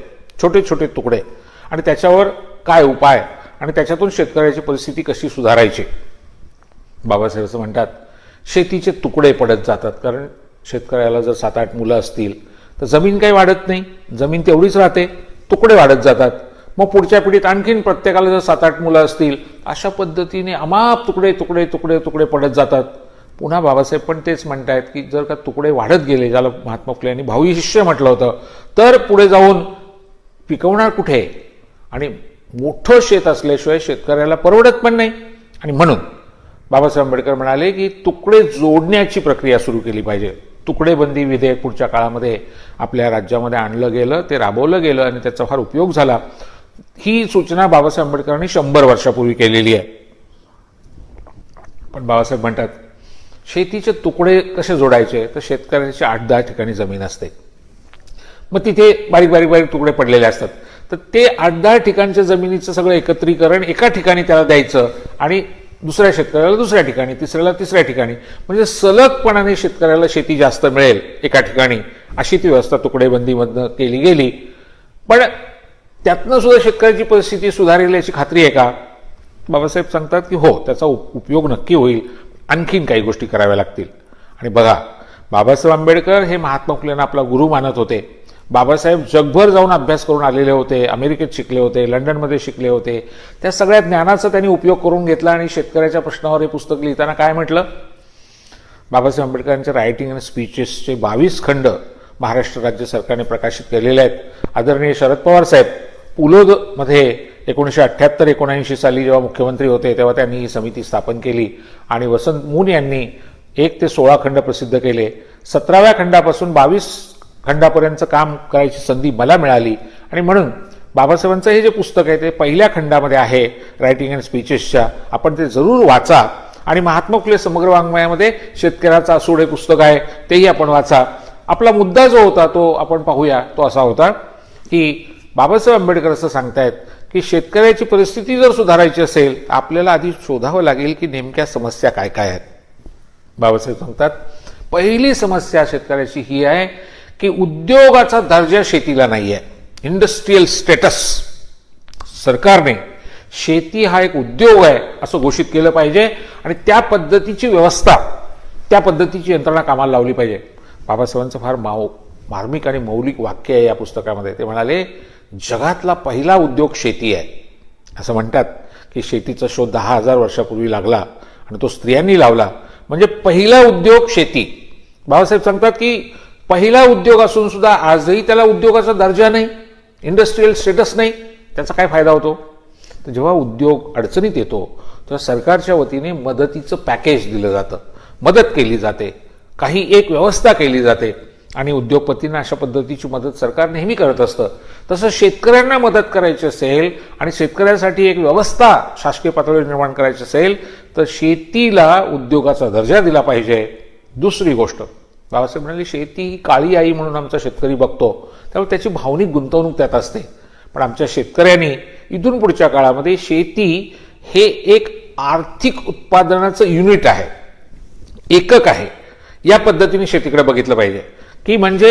A: छोटे छोटे तुकडे, आणि त्याच्यावर काय उपाय आणि त्याच्यातून शेतकऱ्याची परिस्थिती कशी सुधारायची. बाबासाहेब असं म्हणतात, शेतीचे तुकडे पडत जातात. कारण शेतकऱ्याला जर 7-8 मुलं असतील तर जमीन काही वाढत नाही, जमीन तेवढीच राहते, तुकडे वाढत जातात. मग पुढच्या पिढीत आणखीन प्रत्येकाला जर 7-8 मुलं असतील, अशा पद्धतीने अमाप तुकडे तुकडे तुकडे तुकडे पडत जातात. पुन्हा बाबासाहेब पण तेच म्हणतायत की जर का तुकडे वाढत गेले, ज्याला महात्मा फुले यांनी भावी शिष्य म्हटलं होतं, तर पुढे जाऊन पिकवणार कुठे, आणि मोठं शेत असल्याशिवाय शेतकऱ्याला परवडत पण नाही. आणि म्हणून बाबासाहेब आंबेडकर म्हणाले की तुकडे जोडण्याची प्रक्रिया सुरू केली पाहिजे. तुकडेबंदी विधेयक पुढच्या काळामध्ये आपल्या राज्यामध्ये आणलं गेलं, ते राबवलं गेलं आणि त्याचा फार उपयोग झाला. ही सूचना बाबासाहेब आंबेडकरांनी 100 वर्षापूर्वी केलेली आहे. पण बाबासाहेब म्हणतात शेतीचे तुकडे कसे जोडायचे, तर शेतकऱ्याची 8-10 ठिकाणी जमीन असते, मग तिथे बारीक बारीक बारीक तुकडे पडलेले असतात. तर ते 8-10 ठिकाणच्या जमिनीचं सगळं एकत्रीकरण एका ठिकाणी त्याला द्यायचं आणि दुसऱ्या शेतकऱ्याला दुसऱ्या ठिकाणी, तिसऱ्याला तिसऱ्या ठिकाणी, म्हणजे सलगपणाने शेतकऱ्याला शेती जास्त मिळेल एका ठिकाणी, अशी ती व्यवस्था तुकडेबंदीमधनं केली गेली. पण त्यातनं सुद्धा शेतकऱ्याची परिस्थिती सुधारेल याची खात्री आहे का? बाबासाहेब सांगतात की हो, त्याचा उपयोग नक्की होईल, आणखीन काही गोष्टी कराव्या लागतील. आणि बघा, बाबासाहेब आंबेडकर हे महात्मा फुलेंना आपला गुरु मानत होते. बाबासाहेब जगभर जाऊन अभ्यास करून आलेले होते, अमेरिकेत शिकले होते, लंडनमध्ये शिकले होते. त्या सगळ्या ज्ञानाचा त्यांनी उपयोग करून घेतला आणि शेतकऱ्याच्या प्रश्नावर हे पुस्तक लिहिताना काय म्हटलं, बाबासाहेब आंबेडकरांच्या रायटिंग आणि स्पीचेसचे 22 खंड महाराष्ट्र राज्य सरकारने प्रकाशित केलेले आहेत. आदरणीय शरद पवार साहेब पुलोदमध्ये 1978-79 साली जेव्हा मुख्यमंत्री होते तेव्हा त्यांनी ही समिती स्थापन केली आणि वसंत मून यांनी 1 ते 16 खंड प्रसिद्ध केले. 17व्या खंडापासून 22 खंडापर्यंतचं काम करायची संधी मला मिळाली. आणि म्हणून बाबासाहेबांचं हे जे पुस्तक आहे ते पहिल्या खंडामध्ये आहे, रायटिंग अँड स्पीचेसच्या. आपण ते जरूर वाचा. आणि महात्मा फुले समग्र वाङ्मयामध्ये शेतकऱ्याचा असूड हे पुस्तक आहे, तेही आपण वाचा. आपला मुद्दा जो होता तो आपण पाहूया. तो असा होता की बाबासाहेब आंबेडकर असं सांगतायत की शेतकऱ्याची परिस्थिती जर सुधारायची असेल तर आपल्याला आधी शोधावं लागेल की नेमक्या समस्या काय काय आहेत. बाबासाहेब सांगतात पहिली समस्या शेतकऱ्याची ही आहे की उद्योगाचा दर्जा शेतीला नाही आहे. इंडस्ट्रियल स्टेटस सरकारने शेती हा एक उद्योग आहे असं घोषित केलं पाहिजे आणि त्या पद्धतीची व्यवस्था, त्या पद्धतीची यंत्रणा कामाला लावली पाहिजे. बाबासाहेबांचं फार मार्मिक आणि मौलिक वाक्य आहे या पुस्तकामध्ये. ते म्हणाले जगातला पहिला उद्योग शेती आहे. असं म्हणतात की शेतीचा शोध 10,000 वर्षापूर्वी लागला आणि तो स्त्रियांनी लावला, म्हणजे पहिला उद्योग शेती. बाबासाहेब सांगतात की पहिला उद्योग असून सुद्धा आजही त्याला उद्योगाचा दर्जा नाही, इंडस्ट्रियल स्टेटस नाही. त्याचा काय फायदा होतो? तर जेव्हा उद्योग अडचणीत येतो तेव्हा सरकारच्या वतीने मदतीचं पॅकेज दिलं जातं, मदत केली जाते, काही एक व्यवस्था केली जाते आणि उद्योगपतींना अशा पद्धतीची मदत सरकार नेहमी करत असतं. तसं शेतकऱ्यांना मदत करायची असेल आणि शेतकऱ्यांसाठी एक व्यवस्था शासकीय पातळीवर निर्माण करायची असेल तर शेतीला उद्योगाचा दर्जा दिला पाहिजे. दुसरी गोष्ट बाबासाहेब म्हणाले शेती ही काळी आई म्हणून आमचा शेतकरी बघतो, त्यामुळे त्याची भावनिक गुंतवणूक त्यात असते. पण आमच्या शेतकऱ्यांनी इथून पुढच्या काळामध्ये शेती हे एक आर्थिक उत्पादनाचं युनिट आहे, एकक आहे, या पद्धतीने शेतीकडे बघितलं पाहिजे. की म्हणजे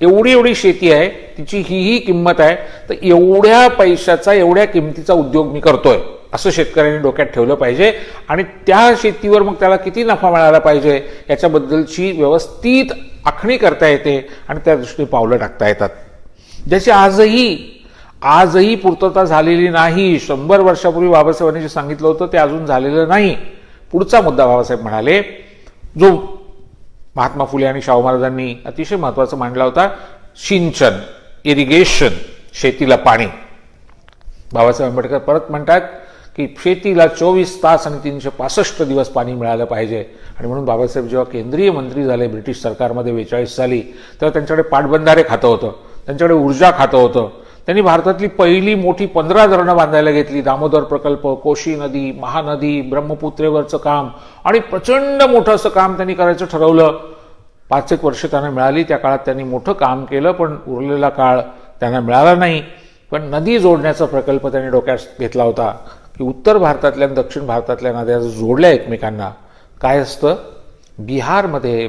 A: एवढी एवढी शेती आहे, तिची ही किंमत आहे, तर एवढ्या पैशाचा एवढ्या किमतीचा उद्योग मी करतोय असं शेतकऱ्यांनी डोक्यात ठेवलं पाहिजे आणि त्या शेतीवर मग त्याला किती नफा मिळाला पाहिजे याच्याबद्दलची व्यवस्थित आखणी करता येते आणि त्या दृष्टीने पावलं टाकता येतात. ज्याची आजही पूर्तता झालेली नाही. 100 वर्षापूर्वी बाबासाहेबांनी जे सांगितलं होतं ते अजून झालेलं नाही. पुढचा मुद्दा बाबासाहेब म्हणाले जो महात्मा फुले आणि शाहू महाराजांनी अतिशय महत्वाचा मांडला होता, सिंचन, इरिगेशन, शेतीला पाणी. बाबासाहेब आंबेडकर परत म्हणतात की शेतीला 24 तास आणि 365 दिवस पाणी मिळालं पाहिजे. आणि म्हणून बाबासाहेब जेव्हा केंद्रीय मंत्री झाले ब्रिटिश सरकारमध्ये 42 साली, तेव्हा त्यांच्याकडे पाटबंधारे खातं होतं, त्यांच्याकडे ऊर्जा खातं होतं. त्यांनी भारतातली पहिली मोठी 15 धरणं बांधायला घेतली. दामोदर प्रकल्प, कोशी नदी, महानदी, ब्रह्मपुत्रेवरचं काम आणि प्रचंड मोठं असं काम त्यांनी करायचं ठरवलं. 5 एक वर्ष त्यांना मिळाली. त्या काळात त्यांनी मोठं काम केलं, पण उरलेला काळ त्यांना मिळाला नाही. पण नदी जोडण्याचा प्रकल्प त्यांनी डोक्यात घेतला होता की उत्तर भारतातल्या आणि दक्षिण भारतातल्या नद्या जोडल्या एकमेकांना. काय असतं, बिहारमध्ये,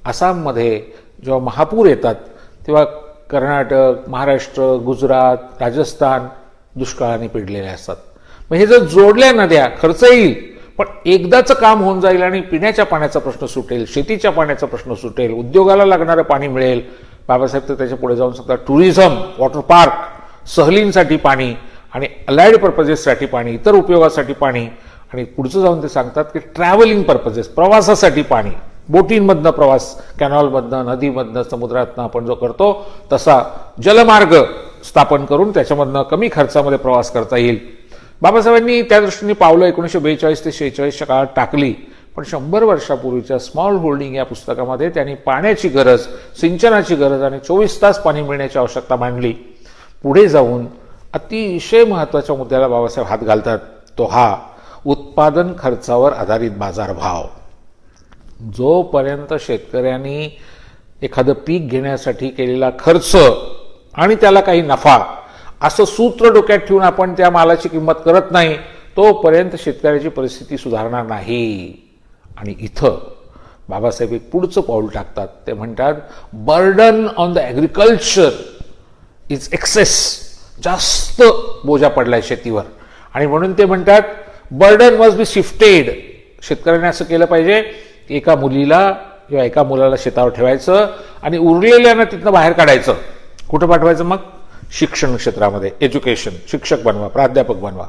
A: आसाममध्ये जेव्हा महापूर येतात तेव्हा कर्नाटक, महाराष्ट्र, गुजरात, राजस्थान दुष्काळाने पिडलेले असतात. मग हे जर जोडल्या नद्या खर्च येईल, पण एकदाचं काम होऊन जाईल आणि पिण्याच्या पाण्याचा प्रश्न सुटेल, शेतीच्या पाण्याचा प्रश्न सुटेल, उद्योगाला लागणारं पाणी मिळेल. बाबासाहेब तर त्याच्या पुढे जाऊन सांगतात टुरिझम, वॉटर पार्क, सहलींसाठी पाणी आणि अलाइड पर्पजेससाठी पाणी, इतर उपयोगासाठी पाणी. आणि पुढचं जाऊन ते सांगतात की ट्रॅव्हलिंग पर्पजेस, प्रवासासाठी पाणी, बोटींमधनं प्रवास, कॅनॉलमधनं, नदीमधनं, समुद्रातनं आपण जो करतो तसा जलमार्ग स्थापन करून त्याच्यामधनं कमी खर्चामध्ये प्रवास करता येईल. बाबासाहेबांनी त्या दृष्टीने पावलं 1942 ते 46च्या काळात टाकली. पण 100 वर्षापूर्वीच्या स्मॉल होल्डिंग या पुस्तकामध्ये त्यांनी पाण्याची गरज, सिंचनाची गरज आणि 24 तास पाणी मिळण्याची आवश्यकता मांडली. पुढे जाऊन अतिशय महत्त्वाच्या मुद्द्याला बाबासाहेब हात घालतात, तो हा उत्पादन खर्चावर आधारित बाजारभाव. जोपर्यंत शेतकऱ्यांनी एखादं पीक घेण्यासाठी केलेला खर्च आणि त्याला काही नफा असं सूत्र डोक्यात ठेवून आपण त्या मालाची किंमत करत नाही, तोपर्यंत शेतकऱ्याची परिस्थिती सुधारणार नाही. आणि इथं बाबासाहेब एक पुढचं पाऊल टाकतात. ते म्हणतात burden on the agriculture is excess. जास्त बोजा पडलाय शेतीवर आणि म्हणून ते म्हणतात बर्डन मस्ट बी शिफ्टेड. शेतकऱ्याने असं केलं पाहिजे, एका मुलीला किंवा एका मुलाला शेतावर ठेवायचं आणि उरलेल्यांना तिथनं बाहेर काढायचं. कुठं पाठवायचं? मग शिक्षण क्षेत्रामध्ये, एज्युकेशन, शिक्षक बनवा, प्राध्यापक बनवा.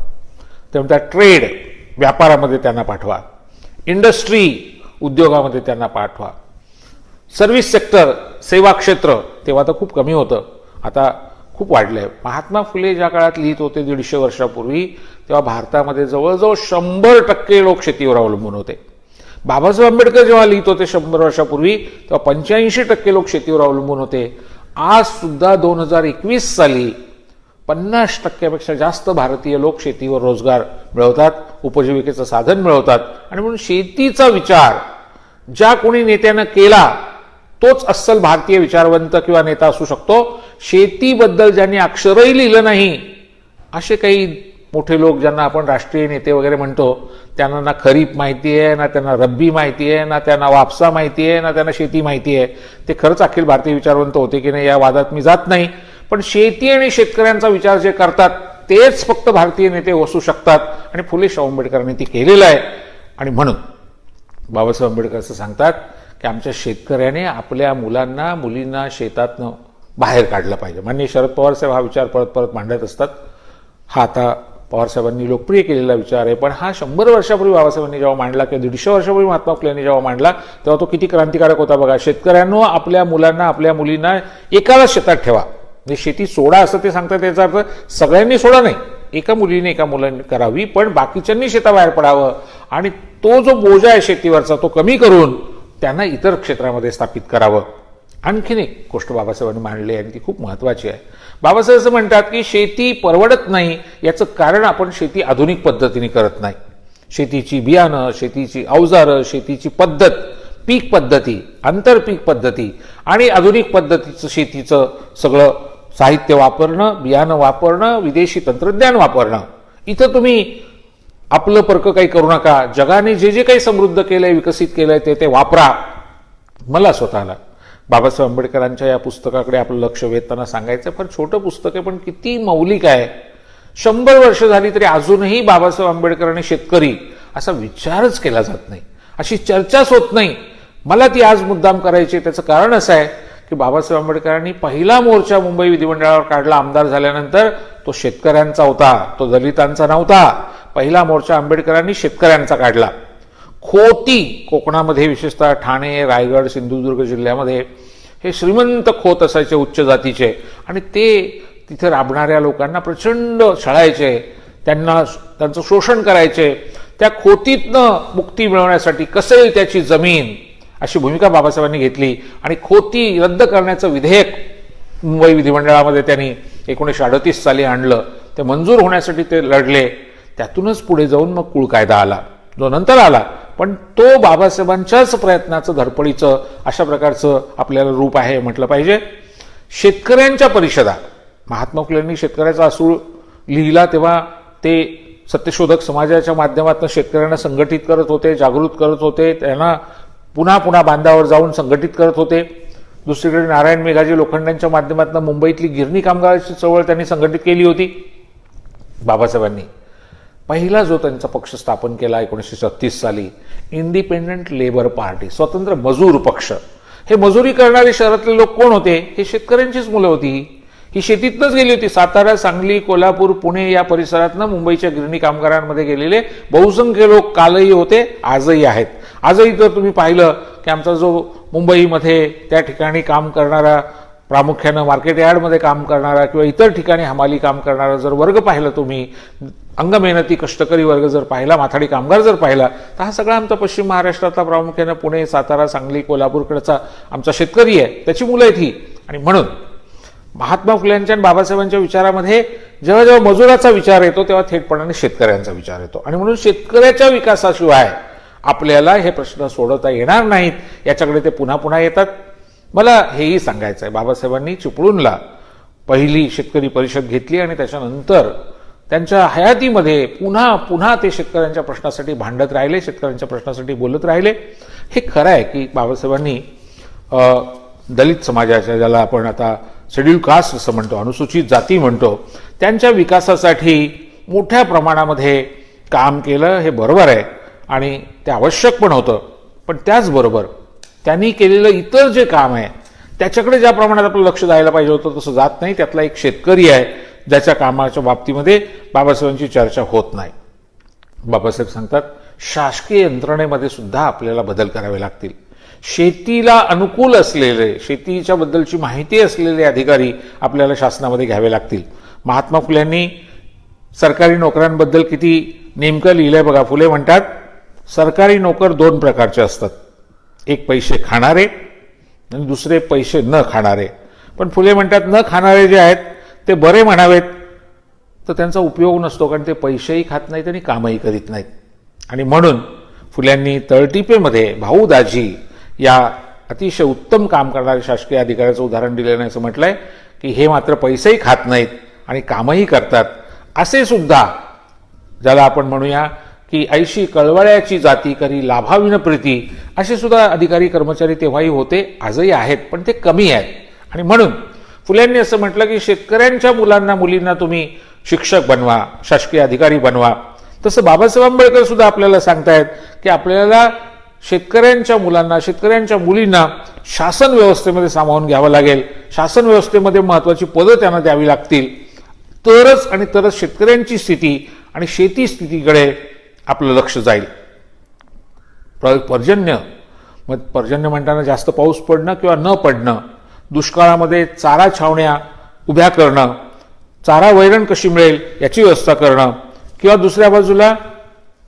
A: ते म्हणतात ट्रेड, व्यापारामध्ये त्यांना पाठवा, इंडस्ट्री, उद्योगामध्ये त्यांना पाठवा, सर्व्हिस सेक्टर, सेवा क्षेत्र. तेव्हा तर खूप कमी होतं, आता खूप वाढलंय. महात्मा फुले ज्या काळात लिहित होते 150 वर्षापूर्वी, तेव्हा भारतामध्ये जवळजवळ 100% लोक शेतीवर अवलंबून होते. बाबासाहेब आंबेडकर जेव्हा लिहित होते 100 वर्षापूर्वी, तेव्हा 85% लोक शेतीवर अवलंबून होते. आज सुद्धा 2021 साली 50%पेक्षा जास्त भारतीय लोक शेतीवर रोजगार मिळवतात, उपजीविकेचं साधन मिळवतात. आणि म्हणून शेतीचा विचार ज्या कोणी नेत्यानं केला तोच अस्सल भारतीय विचारवंत किंवा नेता असू शकतो. शेतीबद्दल ज्यांनी अक्षरही लिहिलं नाही असे काही मोठे लोक ज्यांना आपण राष्ट्रीय नेते वगैरे म्हणतो, त्यांना ना खरीप माहिती आहे, ना त्यांना रब्बी माहिती आहे, ना त्यांना वापसा माहिती आहे, ना त्यांना शेती माहिती आहे. ते खरंच अखिल भारतीय विचारवंत होते की नाही या वादात मी जात नाही, पण शेती आणि शेतकऱ्यांचा विचार जे करतात तेच फक्त भारतीय नेते असू शकतात आणि फुले शाहू आंबेडकरांनी ते केलेलं आहे. आणि म्हणून बाबासाहेब आंबेडकर असं सांगतात की आमच्या शेतकऱ्याने आपल्या मुलांना मुलींना शेतातनं बाहेर काढलं पाहिजे. माननीय शरद पवार साहेब हा विचार परत परत मांडत असतात. हा आता पवारसाहेबांनी लोकप्रिय केलेला विचार आहे, पण हा 100 वर्षापूर्वी बाबासाहेबांनी जेव्हा मांडला किंवा 150 वर्षापूर्वी महात्मा फुलेंनी जेव्हा मांडला तेव्हा तो किती क्रांतिकारक होता बघा. शेतकऱ्यांनो आपल्या मुलांना आपल्या मुलींना एकाला शेतात ठेवा, म्हणजे शेती सोडा असं ते सांगतात. याचा अर्थ सगळ्यांनी सोडा नाही, एका मुलीने एका मुलांनी करावी, पण बाकीच्यांनी शेताबाहेर पडावं आणि तो जो बोजा आहे शेतीवरचा तो कमी करून त्यांना इतर क्षेत्रामध्ये स्थापित करावं. आणखीन एक गोष्ट बाबासाहेबांनी मांडली आणि ती खूप महत्त्वाची आहे. बाबासाहेब असं म्हणतात की शेती परवडत नाही, याचं कारण आपण शेती आधुनिक पद्धतीने करत नाही. शेतीची बियाणं, शेतीची अवजारं, शेतीची पद्धत, पीक पद्धती, आंतरपीक पद्धती आणि आधुनिक पद्धतीचं शेतीचं सगळं साहित्य वापरणं, बियाणं वापरणं, विदेशी तंत्रज्ञान वापरणं. इथं तुम्ही आपलं परकं काही करू नका. जगाने जे जे काही समृद्ध केलंय, विकसित केलंय ते वापरा. मला स्वतःला बाबासाहेब आंबेडकरांच्या या पुस्तकाकडे आपलं लक्ष वेधताना सांगायचं, फार छोटं पुस्तक आहे पण किती मौलिक आहे. 100 वर्ष झाली तरी अजूनही बाबासाहेब आंबेडकर आणि शेतकरी असा विचारच केला जात नाही, अशी चर्चाच होत नाही. मला ती आज मुद्दाम करायची. त्याचं कारण असं आहे की बाबासाहेब आंबेडकरांनी पहिला मोर्चा मुंबई विधिमंडळावर काढला आमदार झाल्यानंतर, तो शेतकऱ्यांचा होता, तो दलितांचा नव्हता. पहिला मोर्चा आंबेडकरांनी शेतकऱ्यांचा काढला. खोती कोकणामध्ये, विशेषतः ठाणे, रायगड, सिंधुदुर्ग जिल्ह्यामध्ये हे श्रीमंत खोत असायचे उच्च जातीचे आणि ते तिथे राबणाऱ्या लोकांना प्रचंड छळायचे, त्यांचं शोषण करायचे. त्या खोतीतनं मुक्ती मिळवण्यासाठी कसं त्याची जमीन अशी भूमिका बाबासाहेबांनी घेतली आणि खोती रद्द करण्याचं विधेयक मुंबई विधिमंडळामध्ये त्यांनी 1938 साली आणलं. ते मंजूर होण्यासाठी ते लढले. त्यातूनच पुढे जाऊन मग कुळ कायदा आला, जो नंतर आला, पण तो बाबासाहेबांच्याच प्रयत्नाचं, धडपडीचं अशा प्रकारचं आपल्याला रूप आहे म्हटलं पाहिजे. शेतकऱ्यांच्या परिषदा, महात्मा फुलेंनी शेतकऱ्याचा असूळ लिहिला तेव्हा ते सत्यशोधक समाजाच्या माध्यमातून शेतकऱ्यांना संघटित करत होते, जागृत करत होते, त्यांना पुन्हा पुन्हा बांधावर जाऊन संघटित करत होते. दुसरीकडे नारायण मेघाजी लोखंड्यांच्या माध्यमातून मुंबईतली गिरणी कामगारांची चळवळ त्यांनी संघटित केली होती. बाबासाहेबांनी पहिला जो त्यांचा पक्ष स्थापन केला 1936 साली, इंडिपेंडंट लेबर पार्टी, स्वतंत्र मजूर पक्ष. हे मजुरी करणारे शहरातले लोक कोण होते? हे शेतकऱ्यांचीच मुलं होती. ही शेतीतनंच गेली होती. सातारा, सांगली, कोल्हापूर, पुणे या परिसरातनं मुंबईच्या गिरणी कामगारांमध्ये गेलेले बहुसंख्य लोक कालही होते, आजही आहेत. आजही जर तुम्ही पाहिलं की आमचा जो मुंबईमध्ये त्या ठिकाणी काम करणारा, प्रामुख्यानं मार्केट यार्डमध्ये काम करणारा किंवा इतर ठिकाणी हमाली काम करणारा जर वर्ग पाहिलं तुम्ही, अंगमेहनती कष्टकरी वर्ग जर पाहिला, माथाडी कामगार जर पाहिला, तर हा सगळा आमचा पश्चिम महाराष्ट्रातला, प्रामुख्यानं पुणे, सातारा, सांगली, कोल्हापूरकडचा आमचा शेतकरी आहे, त्याची मुलं आहेत ही. आणि म्हणून महात्मा फुल्यांच्या आणि बाबासाहेबांच्या विचारामध्ये जेव्हा जेव्हा मजुराचा विचार येतो तेव्हा थेटपणाने शेतकऱ्यांचा विचार येतो. आणि म्हणून शेतकऱ्याच्या विकासाशिवाय आपल्याला हे प्रश्न सोडवता येणार नाहीत. याच्याकडे ते पुन्हा पुन्हा येतात. मला हेही सांगायचं आहे, बाबासाहेबांनी चिपळूणला पहिली शेतकरी परिषद घेतली आणि त्याच्यानंतर त्यांच्या हयातीमध्ये पुन्हा पुन्हा ते शेतकऱ्यांच्या प्रश्नासाठी भांडत राहिले, शेतकऱ्यांच्या प्रश्नासाठी बोलत राहिले. हे खरं आहे की बाबासाहेबांनी दलित समाजाच्या, ज्याला आपण आता शेड्यूल कास्ट असं म्हणतो, अनुसूचित जाती म्हणतो, त्यांच्या विकासासाठी मोठ्या प्रमाणामध्ये काम केलं. हे बरोबर आहे आणि ते आवश्यक पण होतं. पण त्याचबरोबर त्यांनी केलेलं इतर जे काम आहे त्याच्याकडे ज्या प्रमाणात आपलं लक्ष द्यायला पाहिजे होतं तसं जात नाही. त्यातला एक शेतकरी आहे ज्याच्या कामाच्या बाबतीमध्ये बाबासाहेबांची चर्चा होत नाही. बाबासाहेब सांगतात शासकीय यंत्रणेमध्ये सुद्धा आपल्याला बदल करावे लागतील. शेतीला अनुकूल असलेले, शेतीच्या बद्दलची माहिती असलेले अधिकारी आपल्याला शासनामध्ये घ्यावे लागतील. महात्मा फुल्यांनी सरकारी नोकऱ्यांबद्दल किती नेमकं लिहिलंय बघा. फुले म्हणतात सरकारी नोकर 2 प्रकारचे असतात, एक पैसे खाणारे आणि दुसरे पैसे न खाणारे. पण फुले म्हणतात न खाणारे जे आहेत ते बरे म्हणावेत, तर त्यांचा उपयोग नसतो, कारण ते पैसेही खात नाहीत आणि कामही करीत नाहीत. आणि म्हणून फुल्यांनी तळटीपेमध्ये भाऊ दाजी या अतिशय उत्तम काम करणाऱ्या शासकीय अधिकाऱ्याचं उदाहरण दिलेलं आहे. असं म्हटलंय की हे मात्र पैसेही खात नाहीत आणि कामही करतात. असे सुद्धा, ज्याला आपण म्हणूया की ऐशी कळवळ्याची जाती करी लाभाविन प्रीती, असे सुद्धा अधिकारी कर्मचारी तेव्हाही होते, आजही आहेत, पण ते कमी आहेत. आणि म्हणून फुल्यांनी असं म्हटलं की शेतकऱ्यांच्या मुलांना मुलींना तुम्ही शिक्षक बनवा, शासकीय अधिकारी बनवा. तसं बाबासाहेब आंबेडकर सुद्धा आपल्याला सांगतायत की आपल्याला शेतकऱ्यांच्या मुलांना, शेतकऱ्यांच्या मुलींना शासन व्यवस्थेमध्ये सामावून घ्यावं लागेल. शासन व्यवस्थेमध्ये महत्त्वाची पदं त्यांना द्यावी लागतील. तरच शेतकऱ्यांची स्थिती आणि शेती स्थितीकडे आपलं लक्ष जाईल. पर्जन्य म्हणताना जास्त पाऊस पडणं किंवा न पडणं, दुष्काळामध्ये चारा छावण्या उभ्या करणं, चारा वैरण कशी मिळेल याची व्यवस्था करणं, किंवा दुसऱ्या बाजूला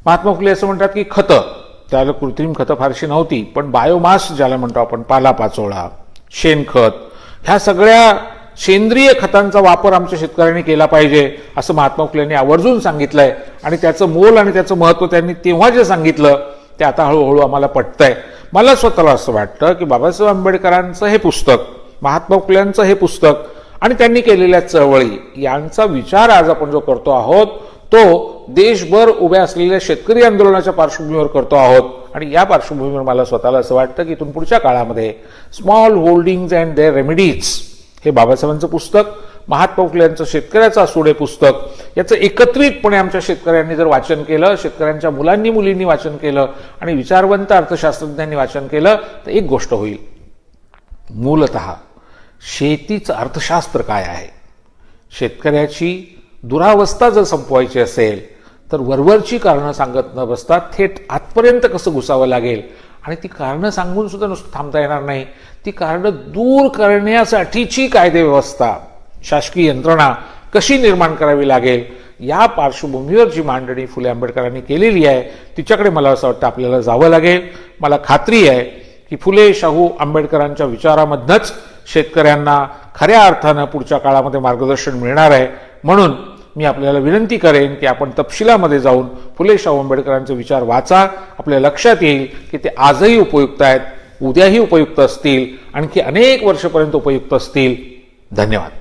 A: महात्मा फुले असं म्हणतात की खतं, त्याला कृत्रिम खतं फारशी नव्हती, पण बायोमास ज्याला म्हणतो आपण, पालापाचोळा, शेणखत, ह्या सगळ्या सेंद्रिय खतांचा वापर आमच्या शेतकऱ्यांनी केला पाहिजे असं महात्मा फुलेंनी आवर्जून सांगितलंय. आणि त्याचं मोल आणि त्याचं महत्त्व त्यांनी तेव्हा जे सांगितलं ते आता हळूहळू आम्हाला पटतंय. मला स्वतःला असं वाटतं की बाबासाहेब आंबेडकरांचं हे पुस्तक, महात्मा फुल्यांचं हे पुस्तक आणि त्यांनी केलेल्या चळवळी यांचा विचार आज आपण जो करतो आहोत तो देशभर उभ्या असलेल्या शेतकरी आंदोलनाच्या पार्श्वभूमीवर करतो आहोत. आणि या पार्श्वभूमीवर मला स्वतःला असं वाटतं की इथून पुढच्या काळामध्ये small holdings and their remedies हे बाबासाहेबांचं पुस्तक, महात्मा फुले यांचं शेतकऱ्याचा सोडे पुस्तक, याचं एकत्रितपणे आमच्या शेतकऱ्यांनी जर वाचन केलं, शेतकऱ्यांच्या मुलांनी मुलींनी वाचन केलं आणि विचारवंत अर्थशास्त्रज्ञांनी वाचन केलं तर एक गोष्ट होईल. मूलतः शेतीचं अर्थशास्त्र काय आहे, शेतकऱ्याची दुरावस्था जर संपवायची असेल तर वरवरची कारणं सांगत न बसता थेट आतपर्यंत कसं घुसावं लागेल. आणि ती कारणं सांगून सुद्धा नुसतं थांबता येणार नाही, ती कारणं दूर करण्यासाठीची कायदेव्यवस्था, शासकीय यंत्रणा कशी निर्माण करावी लागेल, या पार्श्वभूमीवर जी मांडणी फुले आंबेडकरांनी केलेली आहे तिच्याकडे मला असं वाटतं आपल्याला जावं लागेल. मला खात्री आहे की फुले शाहू आंबेडकरांच्या विचारामधनंच शेतकऱ्यांना खऱ्या अर्थानं पुढच्या काळामध्ये मार्गदर्शन मिळणार आहे. म्हणून मी आपल्याला विनंती करेन की आपण तपशिलामध्ये जाऊन फुले शाहू आंबेडकरांचे विचार वाचा. आपल्या लक्षात येईल की ते आजही उपयुक्त आहेत, उद्याही उपयुक्त असतील, आणखी अनेक वर्षापर्यंत उपयुक्त असतील. धन्यवाद.